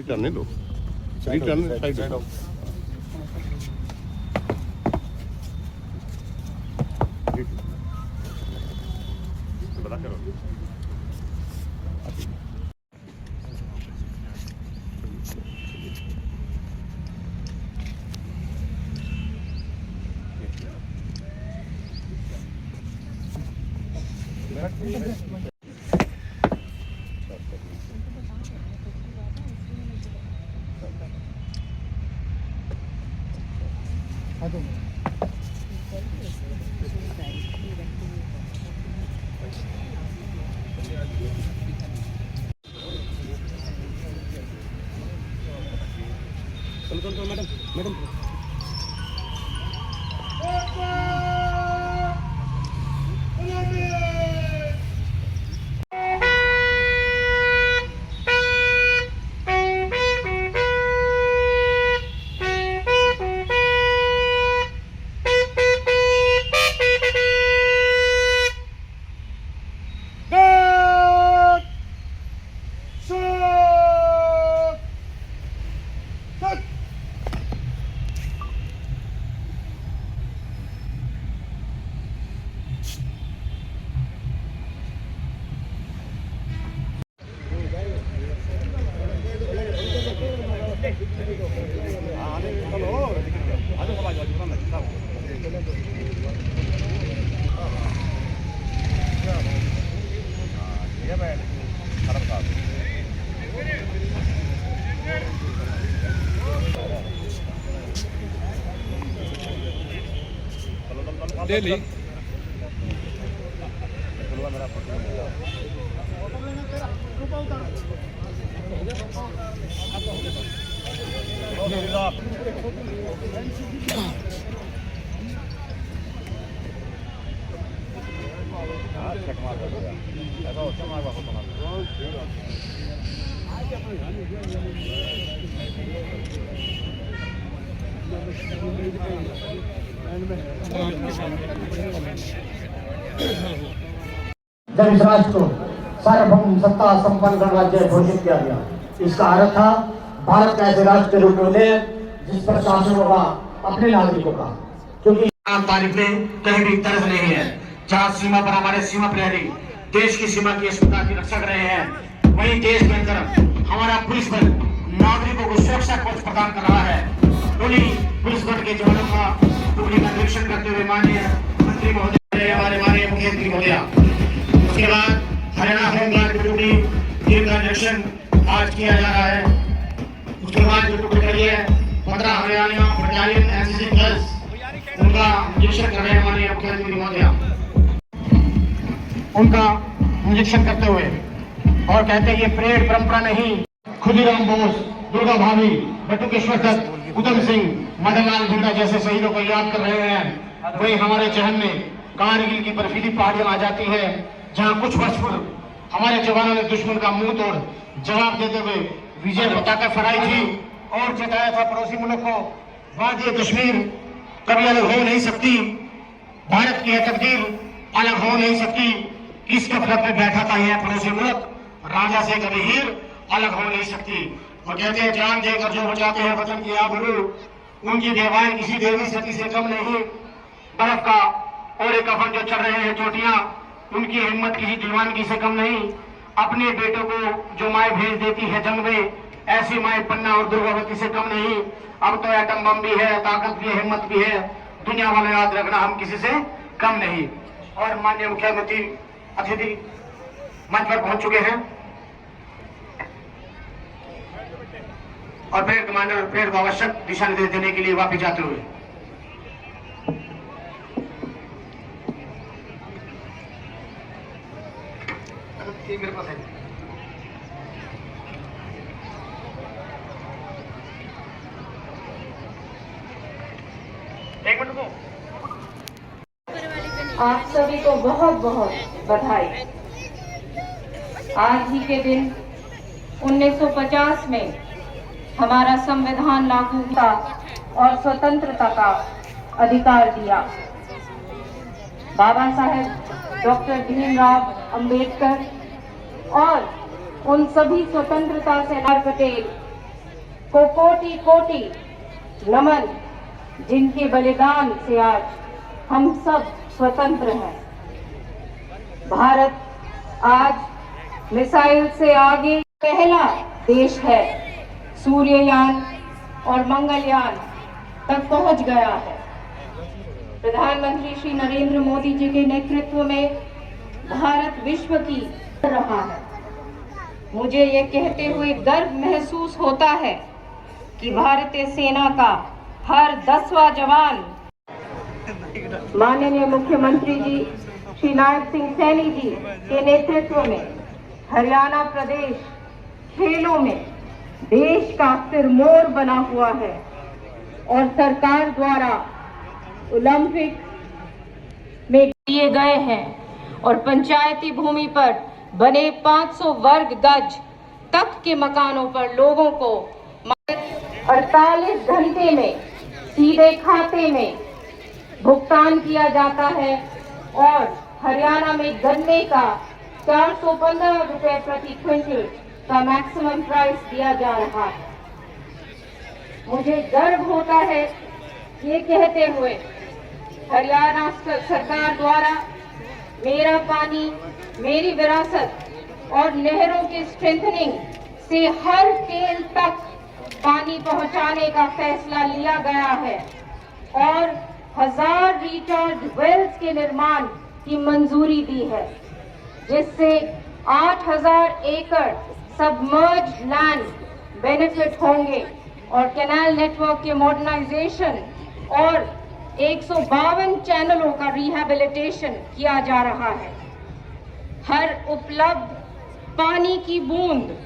करने दो, साइड बता करो। चलो मैडम मैडम डेली जब इस राष्ट्र को सार्वभौम सत्ता संपन्न गणराज्य घोषित किया गया, इसका अर्थ था भारत का ऐसे राष्ट्र के रूप में उदय जिस पर शासन होगा अपने नागरिकों का, क्योंकि आम तारीख में कहीं भी तरस नहीं है। जहाँ सीमा पर हमारे सीमा प्रहरी देश की सीमा की अस्मिता की रक्षा कर रहे हैं, वहीं देश के अंदर हमारा पुलिस बल नागरिकों को सुरक्षा कवच प्रदान कर रहा है। उन्हीं पुलिस बल के जवानों का टुकड़ी का निरीक्षण करते हुए माननीय मंत्री महोदय, हमारे माननीय मुख्यमंत्री महोदय, उसके बाद हरियाणा होमगार्ड की टुकड़ी का निरीक्षण आज किया जा रहा है। उसके बाद जो टुकड़ी खड़ी है 15 हरियाणा बटालियन एनसीसी गर्ल्स, उनका निरीक्षण कर रहे हैं माननीय मुख्यमंत्री महोदय। उनका निरीक्षण करते हुए और कहते हैं ये परेड परंपरा नहीं, खुदीराम बोस, दुर्गा भाभी, बटुकेश्वर दत्त, उधम सिंह, मदनलाल झंडा जैसे शहीदों को याद कर रहे हैं। वही हमारे चहन में कारगिल की बर्फीली पहाड़ियां आ जाती है, जहां कुछ वर्ष पूर्व हमारे जवानों ने दुश्मन का मुंह तोड़ जवाब देते हुए विजय पताका फहराई थी और जताया था पड़ोसी मुल्क को वादी कश्मीर कभी अलग हो नहीं सकती, भारत की तकदीर अलग हो नहीं सकती। इस गफलत में बैठा था यह पड़ोसी मुल्क, राजा से कभी हीर अलग हो नहीं सकती। और कहते हैं जान देकर जो बचाते हैं वतन की आबरू, उनकी देवाएं किसी देवी सती से कम नहीं। बर्फ का और एक कफन जो चढ़ रहे हैं चोटियां, उनकी हिम्मत किसी दीवानगी से कम नहीं। अपने बेटों को जो माए भेज देती है जंग में, ऐसी माए पन्ना और दुर्गावती से कम नहीं। अब तो एटम बम भी है, ताकत भी है, हिम्मत भी है, दुनिया वाले याद रखना हम किसी से कम नहीं। और माननीय मुख्यमंत्री अतिथि मंच पर पहुंच चुके हैं और परेड कमांडर परेड को आवश्यक दिशा निर्देश देने के लिए वापस जाते हुए मेरे पास है। एक मिनट को आप सभी को बहुत बहुत बधाई। आज ही के दिन 1950 में हमारा संविधान लागू था और स्वतंत्रता का अधिकार दिया। बाबा साहेब डॉक्टर भीमराव अंबेडकर और उन सभी स्वतंत्रता सेनानी पटेल, को कोटि कोटि नमन, जिनके बलिदान से आज हम सब स्वतंत्र हैं। भारत आज मिसाइल से आगे पहला देश है, सूर्ययान और मंगलयान तक पहुंच गया है। प्रधानमंत्री श्री नरेंद्र मोदी जी के नेतृत्व में भारत विश्व की रहा है। मुझे ये कहते हुए गर्व महसूस होता है कि भारतीय सेना का हर 10वां जवान माननीय मुख्यमंत्री जी श्री नायब सिंह सैनी जी के नेतृत्व में हरियाणा प्रदेश खेलों में देश का सिरमौर बना हुआ है और सरकार द्वारा ओलंपिक में दिए गए हैं और पंचायती भूमि पर बने 500 वर्ग गज तक के मकानों पर लोगों को 48 घंटे में सीधे खाते में भुगतान किया जाता है और हरियाणा में गन्ने का 415 रुपए प्रति क्विंटल का मैक्सिमम प्राइस दिया जा रहा है। मुझे गर्व होता है ये कहते हुए हरियाणा सरकार द्वारा मेरा पानी मेरी विरासत और नहरों के स्ट्रेंथनिंग से हर खेल तक पानी पहुंचाने का फैसला लिया गया है और 1000 रिचार्ज वेल्स के निर्माण की मंजूरी दी है, जिससे 8000 एकड़ सबमर्ज लैंड बेनिफिट होंगे और कैनाल नेटवर्क के मॉडर्नाइजेशन और 152 चैनलों का रिहैबिलिटेशन किया जा रहा है। हर उपलब्ध पानी की बूंद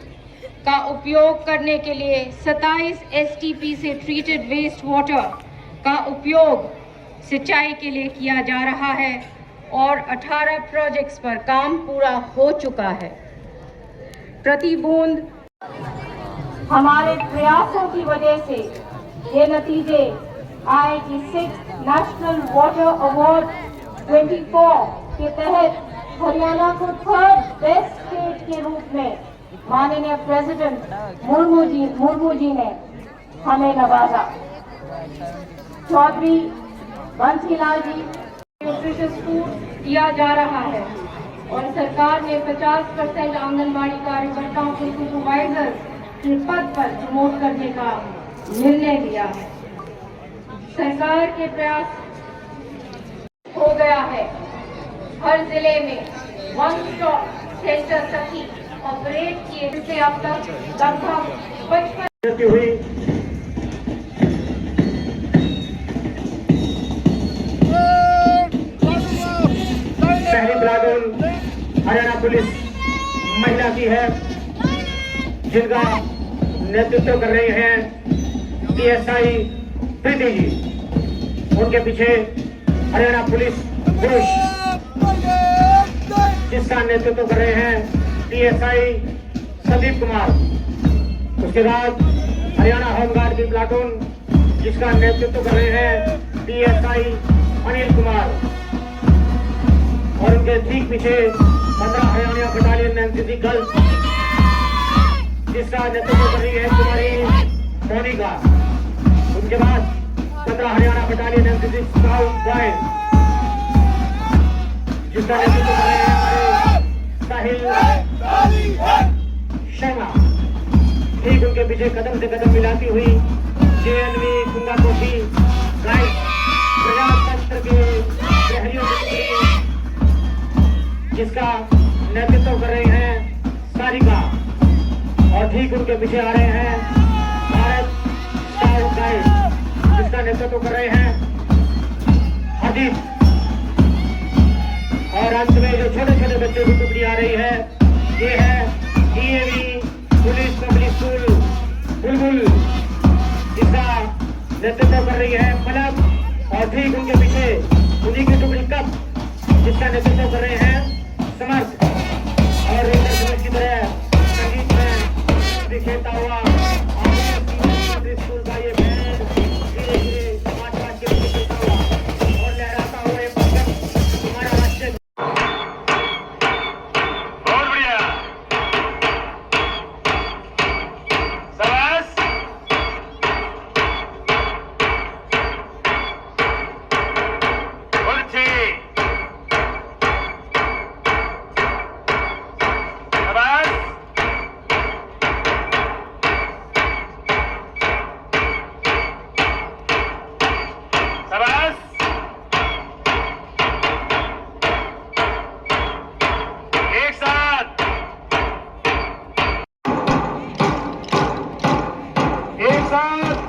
का उपयोग करने के लिए 27 STP से ट्रीटेड वेस्ट वाटर का उपयोग सिंचाई के लिए किया जा रहा है और 18 प्रोजेक्ट्स पर काम पूरा हो चुका है। प्रति बूंद हमारे प्रयासों की वजह से ये नतीजे आए कि 6 नेशनल वाटर अवार्ड 24 के तहत हरियाणा को 3rd बेस्ट स्टेट के रूप में माननीय प्रेसिडेंट मुर्मू जी ने हमें नवाजा। चौधरी बंसीलाल जी न्यूट्रिशियस फूड दिया जा रहा है और सरकार ने 50% आंगनबाड़ी कार्यकर्ताओं को सुपरवाइजर के पद पर प्रमोट करने का निर्णय लिया है। सरकार के प्रयास हो गया है हर जिले में वन स्टॉप सेंटर सखी ऑपरेट किए, जिससे अब तक लगभग 55 हुई पहली प्लाटून हरियाणा पुलिस महिला की है, जिनका नेतृत्व कर रहे हैं PSI प्रीति जी। उनके पीछे हरियाणा पुलिस पुरुष, जिसका नेतृत्व कर रहे हैं PSI संदीप कुमार। उसके बाद हरियाणा होमगार्ड की प्लाटून, जिसका नेतृत्व कर रहे हैं PSI अनिल कुमार। और उनके ठीक पीछे 15 हरियाणा बटालियन एनसीसी गर्ल्स, जिसका नेतृत्व कर रही है कुमारी मोनिका। उनके बाद 15 Haryana battalion NCC scout boys, जिसका नेतृत्व कर रहे हैं हमारे साहिल शर्मा। ठीक उनके पीछे कदम से कदम मिलाती हुई JNV कुंगाकोशी गाइड प्रजातंत्र के प्रहरियों की, जिसका नेतृत्व कर रहे हैं सारिका। और ठीक उनके पीछे आ रहे हैं भारत स्काउट गाइड, जिसका नेतृत्व कर रहे हैं अजीत। और अंत में जो छोटे छोटे बच्चों की टुकड़ी आ रही है, ये है DAV पुलिस पब्लिक स्कूल बुलबुल, जिसका नेतृत्व कर रही है पलक। और ठीक उनके पीछे उन्हीं की टुकड़ी कप, जिसका नेतृत्व कर रहे हैं समर्थ। और की तरह संगीत में दिखेता हुआ स्कूल का ये बैंड धीरे धीरे मार्च पास्ट के पीछे चलता हुआ और लहराता हुआ ये पतंग हमारा राष्ट्र। बहुत बढ़िया। जिंदाबाद।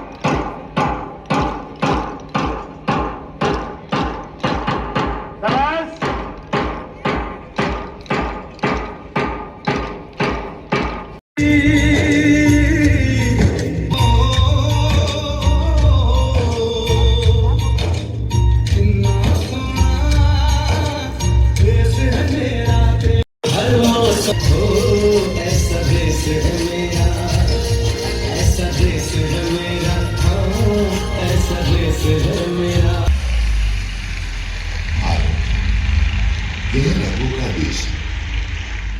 यह रंगों का देश है।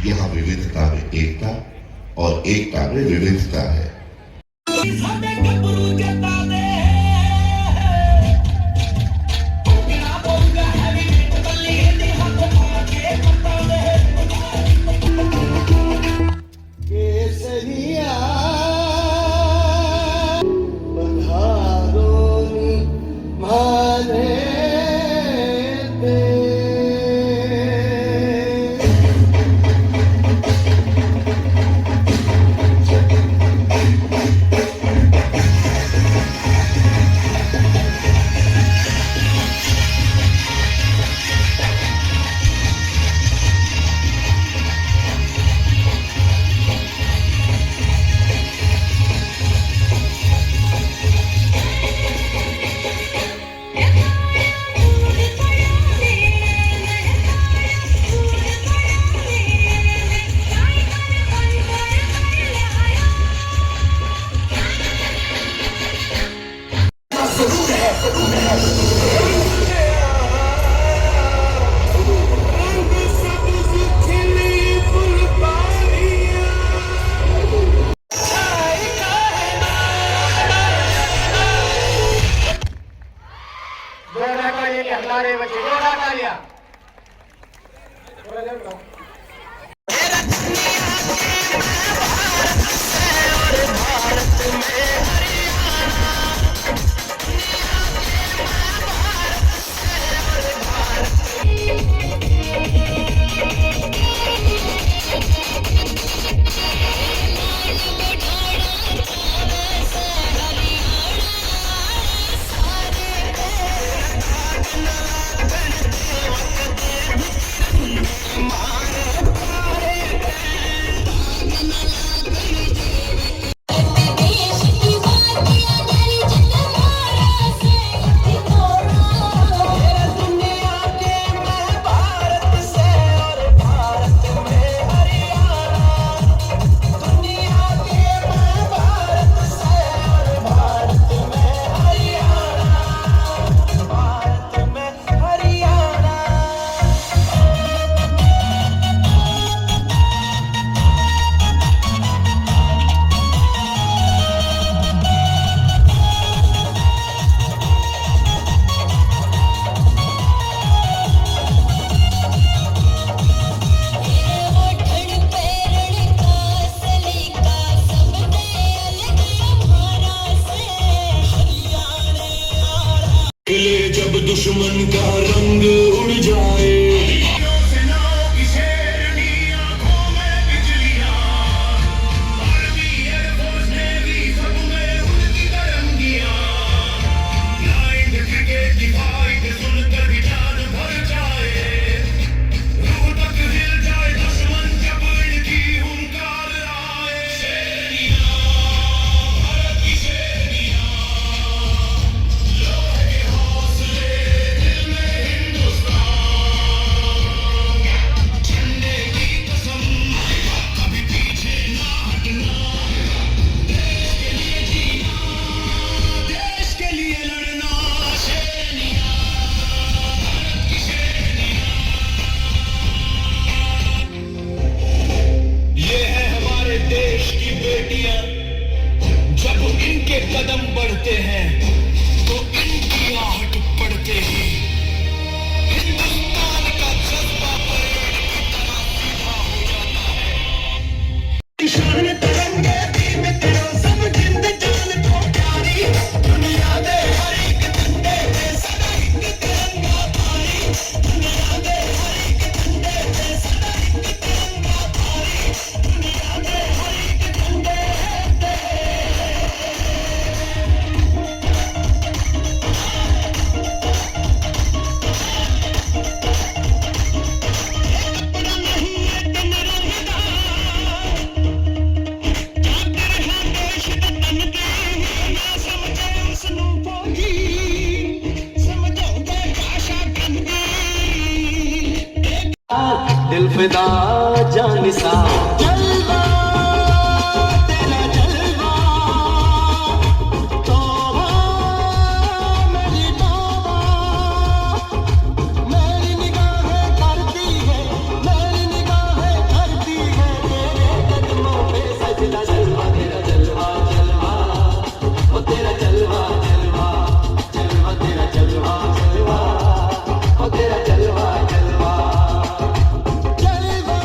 यहाँ विविधता में एकता और एकता में विविधता है। हमारे बच्चे जोड़ा तालियां। जब दुश्मन का रंग उड़ जाए इनके कदम बढ़ते हैं तो इनकी आहट पड़ते ही हिंदुस्तान का जज्बा परेड की तरह सीधा हो जाता है। किसान तिरंगे भी में तेरा सब जिंद जान को प्यारी दुनिया दे हर एक झंडे पे सदा एक तिरंगा भारी दुनिया दे हर एक झंडे पे सदा एक तिरंगा भारी दुनिया दे हर एक झंडे पे फिदा जानिसा जलवा तेरा जलवा तौबा मेरी तौबा मेरी निगाहें करती है मेरी निगाहें करती है तेरे कदमों पे सजदा जलवा तेरा जलवा जलवा ओ तेरा जलवा जलवा जलवा तेरा जलवा जलवा ओ तेरा जलवा जलवा जलवा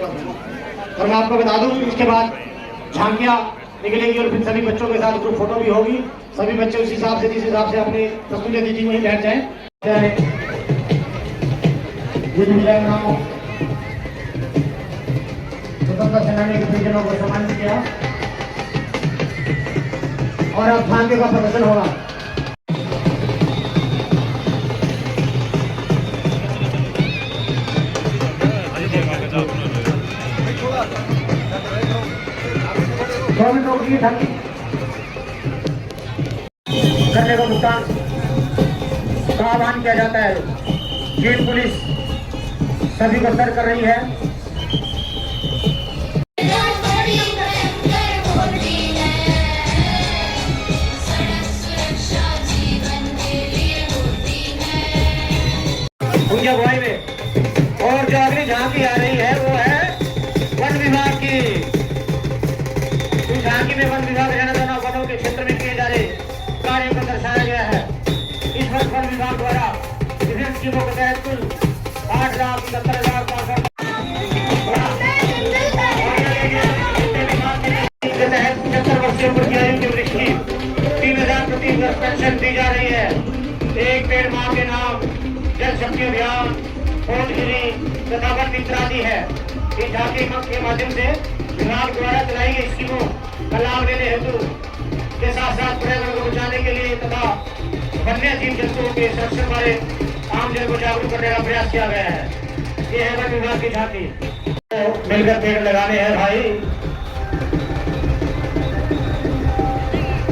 और मैं आपको बता दूं इसके बाद झांकियां निकलेगी और फिर सभी बच्चों के साथ ग्रुप फोटो भी होगी। सभी बच्चे उस हिसाब से जिस हिसाब से अपने प्रस्तुति दी वहीं बैठ जाए। स्वतंत्रता सेनानी के परिजनों को सम्मानित किया और अब झांकी का प्रदर्शन होगा। गवर्नमेंट नौकरी की झांकी करने का भुगतान का आह्वान किया जाता है। जींद पुलिस सभी को सर कर रही है। उनकी अगुवाई में और जो अगली झांकी आ रही है वो है वन विभाग की। इस झांकी में वन विभाग जनगणना वनों के क्षेत्र में किए जा रहे कार्यों को दर्शाया गया है। इस वर्ष वन विभाग द्वारा विभिन्न स्कीमों के तहत कुल 8,71,500 के तहत 75 वर्षीय ऊपर की आयु के वृक्ष की 3,000 प्रति वर्ष पेंशन दी जा रही है। एक पेड़ मां के नाम, जल शक्ति अभियान, पोटगिरी तथा वन इत्यादि है। इस झांकी के माध्यम से विभाग द्वारा चलाई गई स्कीमों का लाभ लेने हेतु के साथ साथ पर्यावरण को बचाने के लिए तथा वन्य जीव जंतुओं के संरक्षण बारे आम जन को जागरूक करने का प्रयास किया गया है। ये है वन विभाग की झांकी। तो मिलकर पेड़ लगाने हैं भाई।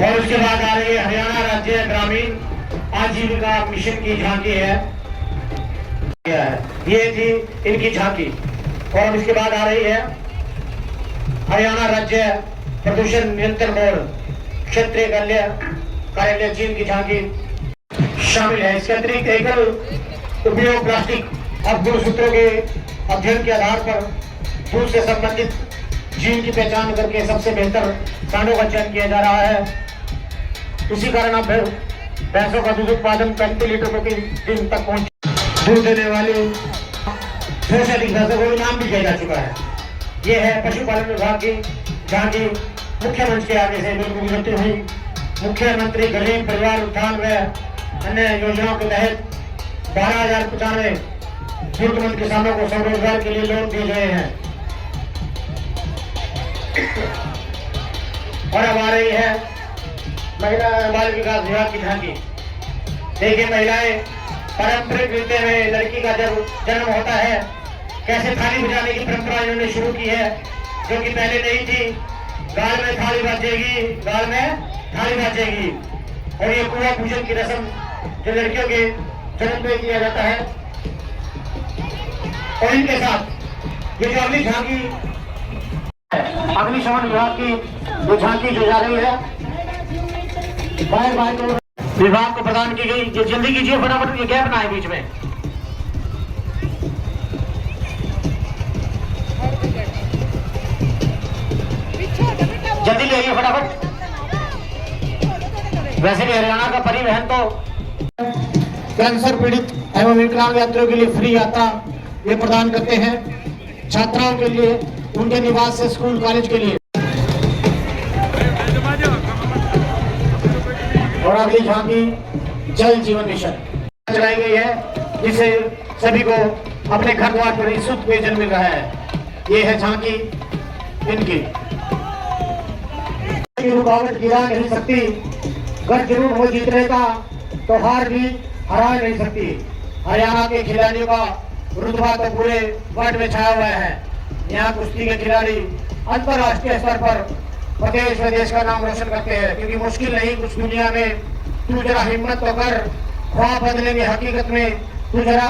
और उसके बाद आ रही है हरियाणा राज्य ग्रामीण आजीविका मिशन की झांकी है। ये थी इनकी झांकी। और इसके बाद आ रही है हरियाणा राज्य प्रदूषण नियंत्रण बोर्ड क्षेत्रीय कार्यालय जींद की झांकी शामिल है। इसके अतिरिक्त एकल उपयोग प्लास्टिक अब गुणसूत्रों के अध्ययन के आधार पर दूध से संबंधित जीन की पहचान करके सबसे बेहतर सांडों का चयन किया जा रहा है। इसी कारण अब भैंसों का दूध उत्पादन 35 लीटर प्रति दिन तक पहुंच दूध देने वाले 2 से अधिक भैंसों को इनाम भी दिया जा चुका है। ये है पशुपालन विभाग की झांकी। मुख्य मंच के आगे से बिल्कुल गुजरती हुई मुख्यमंत्री गरीब परिवार उत्थान व अन्य योजनाओं के तहत 12,095 जरूरतमंद किसानों को स्वरोजगार के लिए लोन दिए गए हैं। और अब आ रही है महिला बाल विकास विभाग की झांकी। देखिए महिलाएं पारंपरिक रीति में लड़की का जब जन्म होता है कैसे थाली बजाने की परंपरा इन्होंने शुरू की है, जो कि पहले नहीं थी। गाल में थाली बाजेगी, गाल में थाली बाजेगी। और ये कुआं पूजन की रस्म जो लड़कियों के जन्म में किया जाता है। और इनके साथ ये जो अगली झांकी अग्निशमन विभाग की जो झांकी जो जा रही है बाहर विभाग को प्रदान की गई। जो जल्दी कीजिए फटाफट, ये गैप ना है बीच में। जल्दी ले आइए फटाफट। वैसे भी हरियाणा का परिवहन तो कैंसर पीड़ित एवं विकलांग यात्रियों के लिए फ्री यात्रा ये प्रदान करते हैं। छात्राओं के लिए उनके निवास से स्कूल कॉलेज के लिए। और अगली झांकी जल जीवन मिशन चलाई गई है, जिससे सभी को अपने घर द्वार पर शुद्ध पेयजल मिल रहा है। ये है झांकी इनकी। रुकावट गिरा नहीं सकती, गढ़ जरूर हो जीतने का तो हार भी हरा नहीं सकती। हरियाणा के खिलाड़ियों का रुतबा तो पूरे वर्ल्ड में छाया हुआ है। यहाँ कुश्ती के खिलाड़ी अंतर्राष्ट्रीय स्तर पर प्रदेश व देश का नाम रोशन करते हैं। क्योंकि मुश्किल नहीं कुछ दुनिया में, तू जरा हिम्मत तो कर, ख्वाब बदलेंगे हकीकत में, तू जरा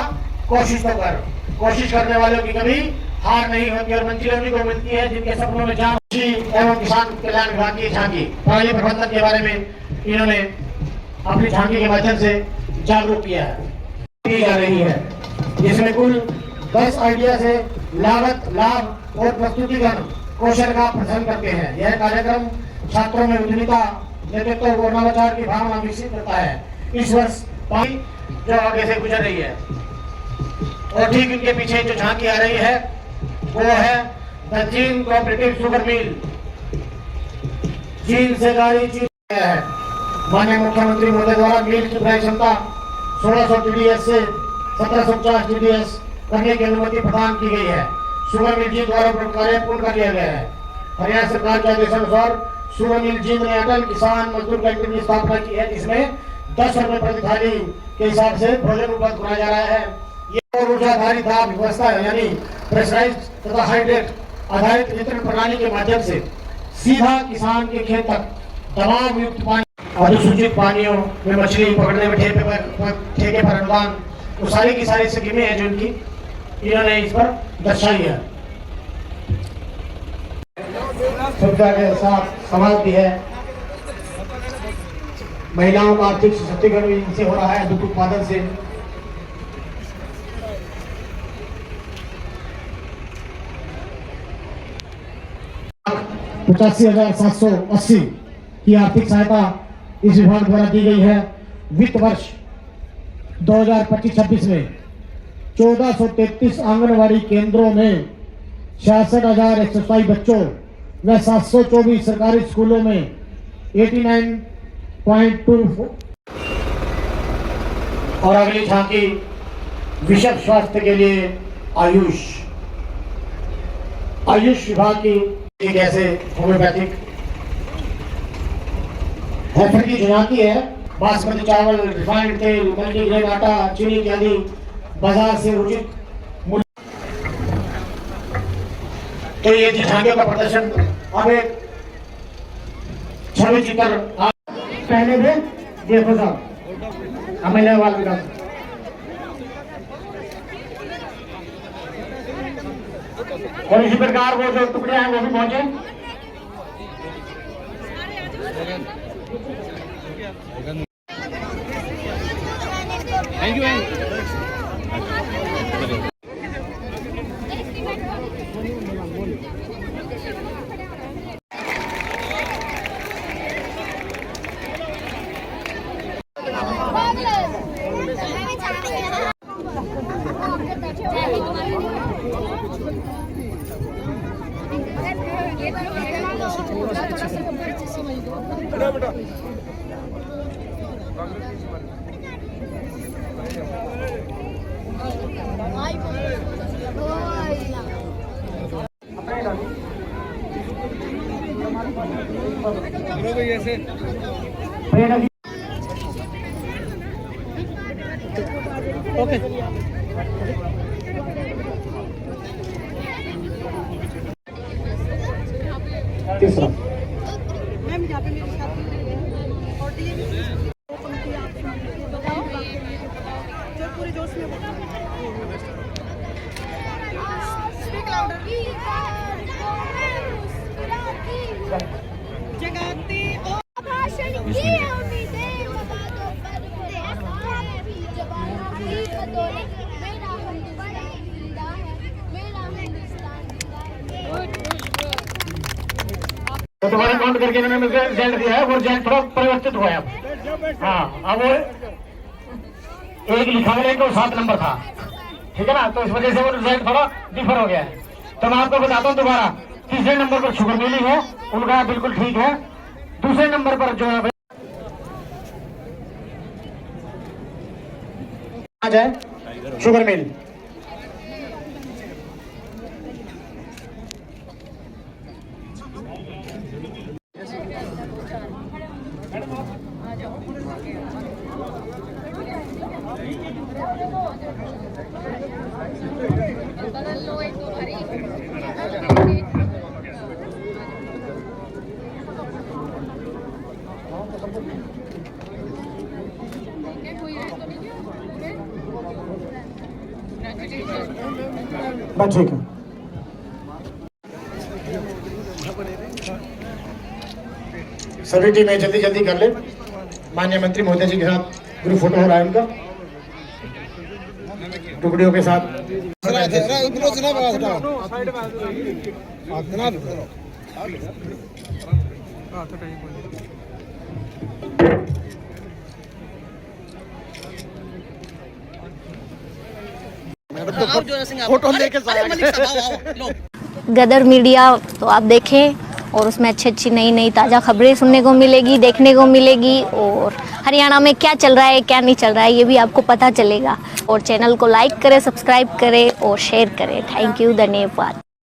कोशिश तो कर। कोशिश करने वालों की कभी हार नहीं होती और मंजिल उन्हीं को मिलती है जिनके सपनों में जान। एवं किसान कल्याण विभाग की झांकी पहले प्रबंधन के बारे में इन्होंने अपनी झांकी के माध्यम से जागरूक किया की जा रही है। जिसमें कुल 10 आइडिया से लागत, लाभ और प्रस्तुतिकरण कौशल का प्रदर्शन करते हैं। यह कार्यक्रम छात्रों में उद्यमिता, नेतृत्व और नवाचार की भावना विकसित करता है। इस वर्ष जो आगे से गुजर रही है और ठीक इनके पीछे जो झांकी आ रही है वो है the gene cooperative sugar mill. चीन से गाड़ी चीन है। माननीय मुख्यमंत्री महोदय द्वारा मिल की क्रय क्षमता 1600 TDS से 1750 TDS करने की अनुमति प्रदान की गई है। शुगर मिल जी द्वारा कार्य पूर्ण कर लिया गया है। हरियाणा सरकार के आदेशानुसार शुगर मिल जी ने अटल किसान मजदूर कैंटीन की स्थापना की है, जिसमें 10 रुपए प्रति थाली के हिसाब से भोजन उपलब्ध कराया जा रहा है। ये ऊर्जा आधारित दाब व्यवस्था है, यानी प्रेशराइज्ड तथा हाइड्रेट आधारित वितरण प्रणाली के माध्यम से सीधा किसान के खेत तक दबाव युक्त पानी, अधिसूचित पानियों में मछली पकड़ने में ठेके पर अनुदान, वो सारी की सारी स्कीमें हैं जो इनकी इन्होंने इस पर दर्शाई है। सुविधा के साथ समाज भी है। महिलाओं का आर्थिक सशक्तिकरण भी इनसे हो रहा है, दूध उत्पादन से। ₹85,780 की आर्थिक सहायता इस विभाग द्वारा दी गई है। वित्त वर्ष 2025-26 में 1433 आंगनवाड़ी केंद्रों में 66,127 बच्चों व 724 सरकारी स्कूलों में 89.24। और अगली झांकी विश्व स्वास्थ्य के लिए आयुष विभाग की एक ऐसे होम्योपैथिक हेल्थ की झांकी है। बासमती चावल, रिफाइंड तेल, मल्टीग्रेन आटा, चीनी इत्यादि बाजार से उचित मूल्य। तो ये झांकियों का प्रदर्शन अब एक छवि चित्र पहले भी देखो साहब हमें वाल विकास और इसी प्रकार वो जो टुकड़े हैं वो भी पहुंचे। Thank you. बेटा ऐसे ओके। तीसरा मैम यहाँ पे मेरे साथ और जो पूरे जोश में जगाते भाषण की उम्मीदें बता दो पर है भी जवान मेरा हिंदुस्तान जिंदा है, मेरा हिंदुस्तान जिंदा है। तो तुम्हारा काउंट करके मैंने मुझे रिजल्ट दिया है, वो रिजल्ट थोड़ा परिवर्तित हुआ है अब। हाँ, अब वो एक लिखा हुआ को 7 नंबर था, ठीक है ना, तो इस वजह से वो रिजल्ट थोड़ा डिफर हो गया है। तो मैं आपको बताता हूँ दोबारा, तीसरे नंबर पर शुगर मिली है, उनका बिल्कुल ठीक है। दूसरे नंबर पर जो है आ जाए शुगर मिल। बस ठीक है। सभी टीमें जल्दी जल्दी कर ले। माननीय मंत्री महोदय जी के साथ ग्रुप फोटो हो रहा है उनका टुकड़ियों के साथ। देखो फोटो लेके गदर मीडिया तो आप देखें और उसमें अच्छी अच्छी नई नई ताज़ा खबरें सुनने को मिलेगी, देखने को मिलेगी और हरियाणा में क्या चल रहा है क्या नहीं चल रहा है ये भी आपको पता चलेगा। और चैनल को लाइक करें, सब्सक्राइब करें और शेयर करें। थैंक यू, धन्यवाद।